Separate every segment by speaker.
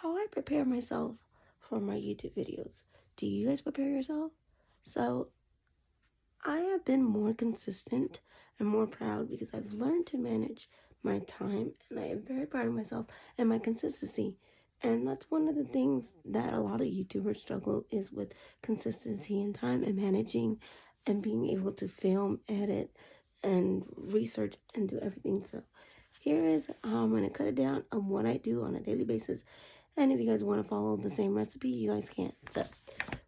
Speaker 1: how I prepare myself for my YouTube videos. Do you guys prepare yourself? So I have been more consistent and more proud because I've learned to manage my time, and I am very proud of myself and my consistency. And that's one of the things that a lot of YouTubers struggle is with consistency and time and managing and being able to film, edit, and research and do everything. So here is how I'm going to cut it down on what I do on a daily basis. And if you guys want to follow the same recipe, you guys can. So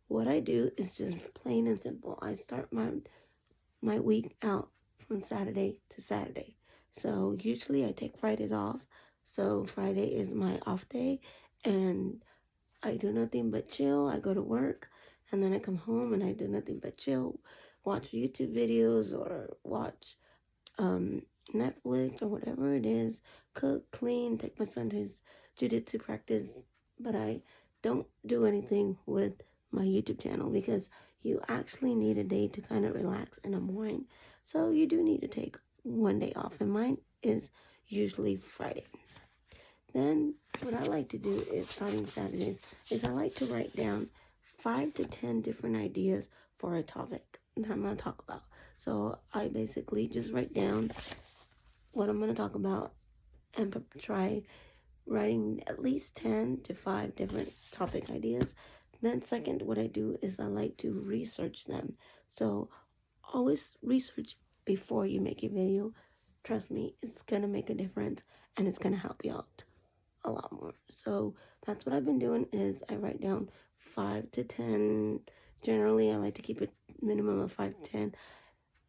Speaker 1: what I do is just plain and simple. I start my week out from Saturday to Saturday. So usually I take Fridays off. So Friday is my off day, and I do nothing but chill. I go to work, and then I come home and I do nothing but chill, watch YouTube videos or watch Netflix or whatever it is, cook, clean, take my son to his jiu-jitsu practice. But I don't do anything with my YouTube channel because you actually need a day to kind of relax and unwind. So you do need to take one day off, and mine is usually Friday. Then what I like to do is, starting Saturdays, is I like to write down 5 to 10 different ideas for a topic that I'm going to talk about. So I basically just write down what I'm going to talk about and try writing at least 10 to 5 different topic ideas. Then second, what I do is I like to research them. So always research before you make your video. Trust me, it's going to make a difference, and it's going to help you out a lot more. So that's what I've been doing is I write down 5 to 10. Generally, I like to keep it minimum of 5 to 10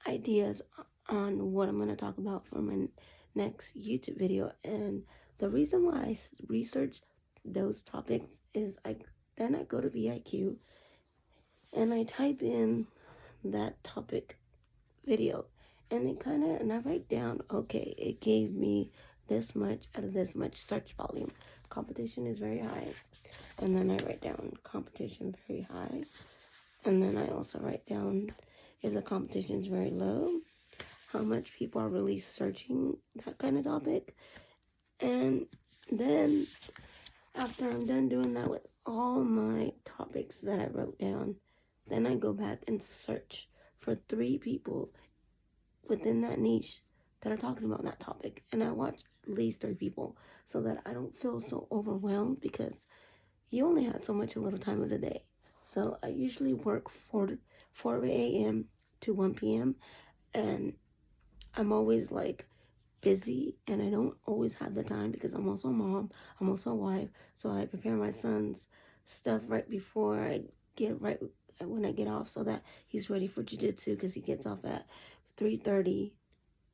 Speaker 1: ideas on what I'm going to talk about for my next YouTube video. And the reason why I research those topics is then I go to VIQ and I type in that topic video, and I write down, okay, it gave me this much out of this much search volume. Competition is very high. And then I write down competition very high. And then I also write down, if the competition is very low, how much people are really searching that kind of topic. And then after I'm done doing that with all my topics that I wrote down, then I go back and search for 3 people within that niche that are talking about that topic. And I watch at least 3 people so that I don't feel so overwhelmed, because you only have so much a little time of the day. So I usually work 4 a.m. to 1 p.m. and I'm always like busy, and I don't always have the time because I'm also a mom, I'm also a wife. So I prepare my son's stuff right before when I get off, so that he's ready for jiu-jitsu, because he gets off at 3:30,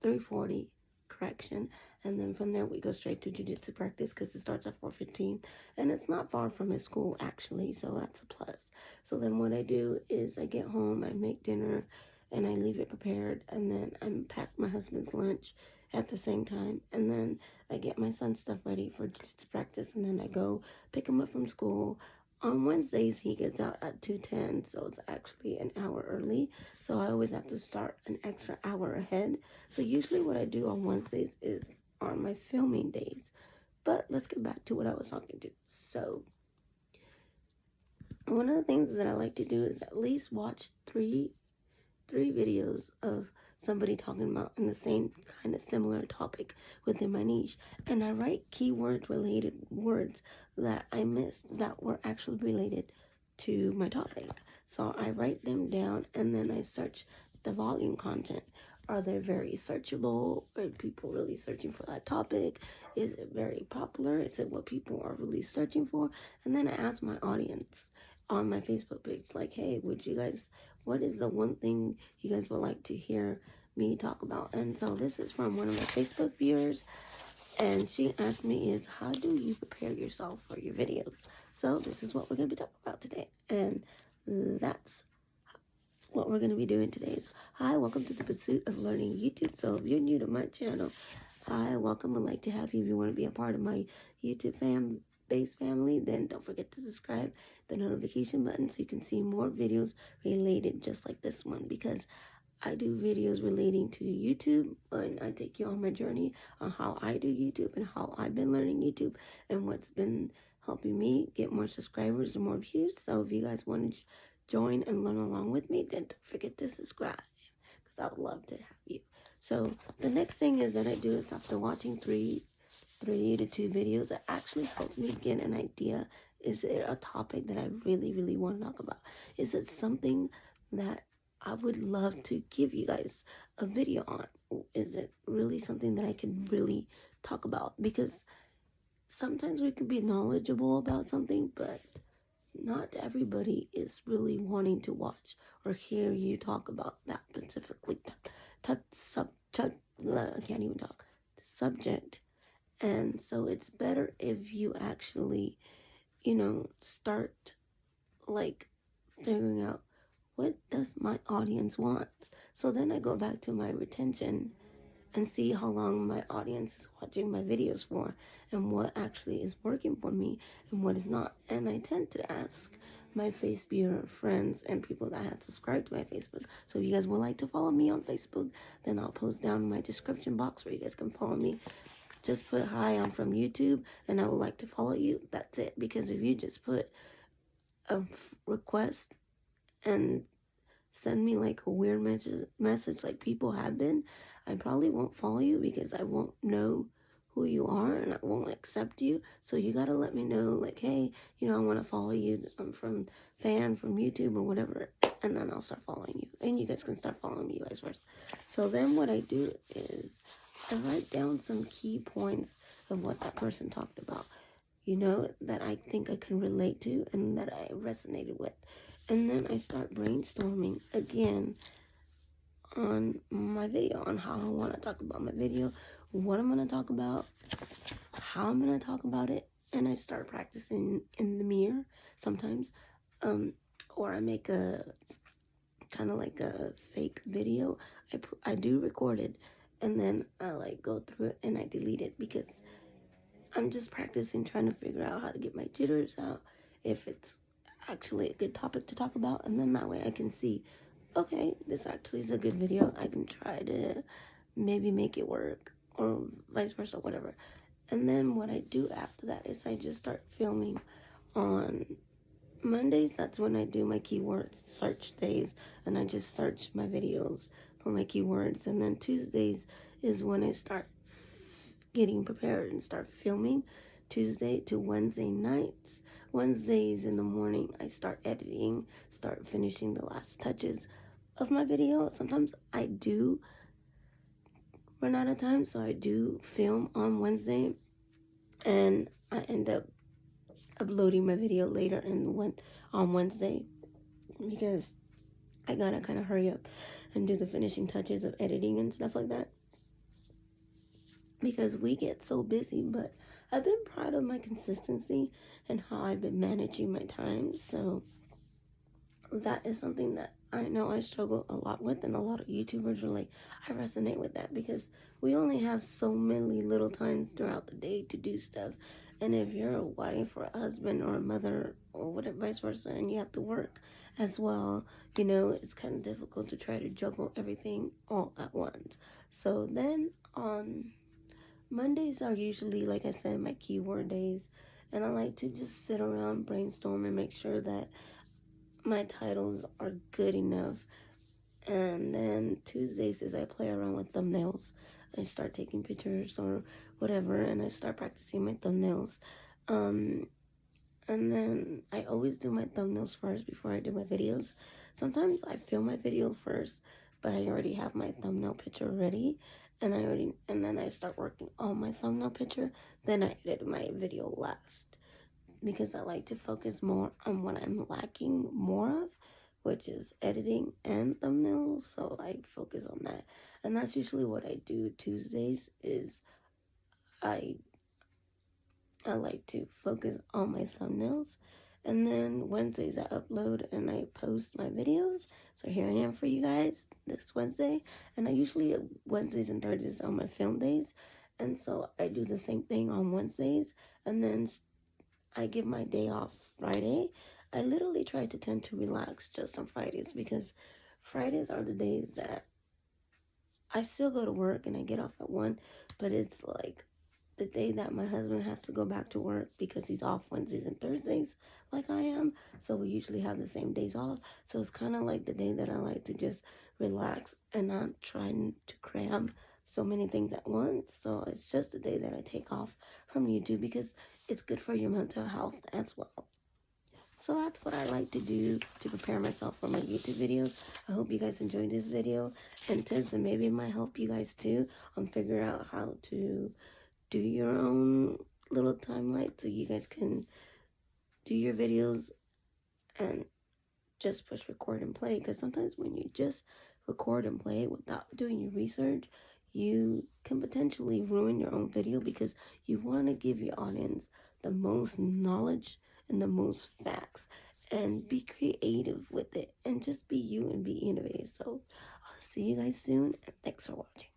Speaker 1: 3:40, correction. And then from there we go straight to jiu-jitsu practice, because it starts at 4:15, and it's not far from his school actually, so that's a plus. So then what I do is I get home, I make dinner, and I leave it prepared, and then I pack my husband's lunch at the same time, and then I get my son's stuff ready for jiu-jitsu practice, and then I go pick him up from school. On Wednesdays, he gets out at 2:10, so it's actually an hour early. So I always have to start an extra hour ahead. So usually what I do on Wednesdays is on my filming days. But let's get back to what I was talking to. So one of the things that I like to do is at least watch three videos of somebody talking about in the same kind of similar topic within my niche, and I write keyword related words that I missed that were actually related to my topic. So I write them down, and then I search the volume content. Are they very searchable? Are people really searching for that topic? Is it very popular? Is it what people are really searching for? And then I ask my audience on my Facebook page, like, hey, what is the one thing you guys would like to hear me talk about? And so this is from one of my Facebook viewers, and she asked me is, how do you prepare yourself for your videos? So this is what we're going to be talking about today, and that's what we're going to be doing today. So, hi, welcome to the Pursuit of Learning YouTube. So if you're new to my channel, hi, welcome. I'd like to have you. If you want to be a part of my YouTube family, then don't forget to subscribe, the notification button, so you can see more videos related just like this one, because I do videos relating to YouTube, and I take you on my journey on how I do YouTube and how I've been learning YouTube and what's been helping me get more subscribers and more views. So if you guys want to join and learn along with me, then don't forget to subscribe, because I would love to have you. So the next thing is that I do is, after watching three to 2 videos, it actually helps me get an idea. Is there a topic that I really want to talk about? Is it something that I would love to give you guys a video on? Is it really something that I can really talk about? Because sometimes we can be knowledgeable about something, but not everybody is really wanting to watch or hear you talk about that specifically I can't even talk, subject. And so it's better if you actually, start like figuring out, what does my audience want? So then I go back to my retention and see how long my audience is watching my videos for, and what actually is working for me and what is not. And I tend to ask my Facebook friends and people that have subscribed to my Facebook. So if you guys would like to follow me on Facebook, then I'll post down in my description box where you guys can follow me. Just put, hi, I'm from YouTube and I would like to follow you. That's it. Because if you just put a request and send me like a weird message like people have been, I probably won't follow you, because I won't know who you are and I won't accept you. So you gotta let me know, like, hey, I want to follow you. I'm from YouTube or whatever, and then I'll start following you, and you guys can start following me, vice versa. So then what I do is I write down some key points of what that person talked about, that I think I can relate to and that I resonated with. And then I start brainstorming again on my video, on how I want to talk about my video, what I'm going to talk about, how I'm going to talk about it. And I start practicing in the mirror sometimes. Or I make a kind of like a fake video. I do record it, and then I like go through it and I delete it, because I'm just practicing, trying to figure out how to get my jitters out, if it's actually a good topic to talk about. And then that way I can see, okay, this actually is a good video. I can try to maybe make it work, or vice versa, whatever. And then what I do after that is I just start filming on Mondays. That's when I do my keywords search days, and I just search my videos for my keywords. And then Tuesdays is when I start getting prepared and start filming. Tuesday to Wednesday nights. Wednesdays in the morning, I start editing, start finishing the last touches of my video. Sometimes I do run out of time, so I do film on Wednesday, and I end up uploading my video later on Wednesday, because I gotta kind of hurry up and do the finishing touches of editing and stuff like that, because we get so busy. But I've been proud of my consistency and how I've been managing my time. So that is something that I know I struggle a lot with, and a lot of YouTubers are like, I resonate with that, because we only have so many little times throughout the day to do stuff. And if you're a wife or a husband or a mother or whatever, vice versa, and you have to work as well, it's kind of difficult to try to juggle everything all at once. So then on Mondays are usually, like I said, my keyword days, and I like to just sit around, brainstorm, and make sure that my titles are good enough. And then Tuesdays is I play around with thumbnails. I start taking pictures or whatever, and I start practicing my thumbnails. And then I always do my thumbnails first before I do my videos. Sometimes I film my video first, but I already have my thumbnail picture ready, and then I start working on my thumbnail picture. Then I edit my video last, because I like to focus more on what I'm lacking more of, which is editing and thumbnails. So I focus on that, and that's usually what I do. Tuesdays is I like to focus on my thumbnails, and then Wednesdays I upload and I post my videos. So here I am for you guys this Wednesday, and I usually Wednesdays and Thursdays are my film days, and so I do the same thing on Wednesdays, and then I give my day off Friday. I literally try to tend to relax just on Fridays, because Fridays are the days that I still go to work and I get off at 1, but it's like the day that my husband has to go back to work because he's off Wednesdays and Thursdays like I am. So we usually have the same days off. So it's kind of like the day that I like to just relax and not trying to cram so many things at once. So it's just the day that I take off from YouTube because it's good for your mental health as well. So that's what I like to do to prepare myself for my YouTube videos. I hope you guys enjoyed this video and tips, and maybe it might help you guys too on figure out how to do your own little timeline so you guys can do your videos and just push record and play. Because sometimes when you just record and play without doing your research, you can potentially ruin your own video because you want to give your audience the most knowledge and the most facts, and be creative with it and just be you and be innovative. So I'll see you guys soon, and thanks for watching.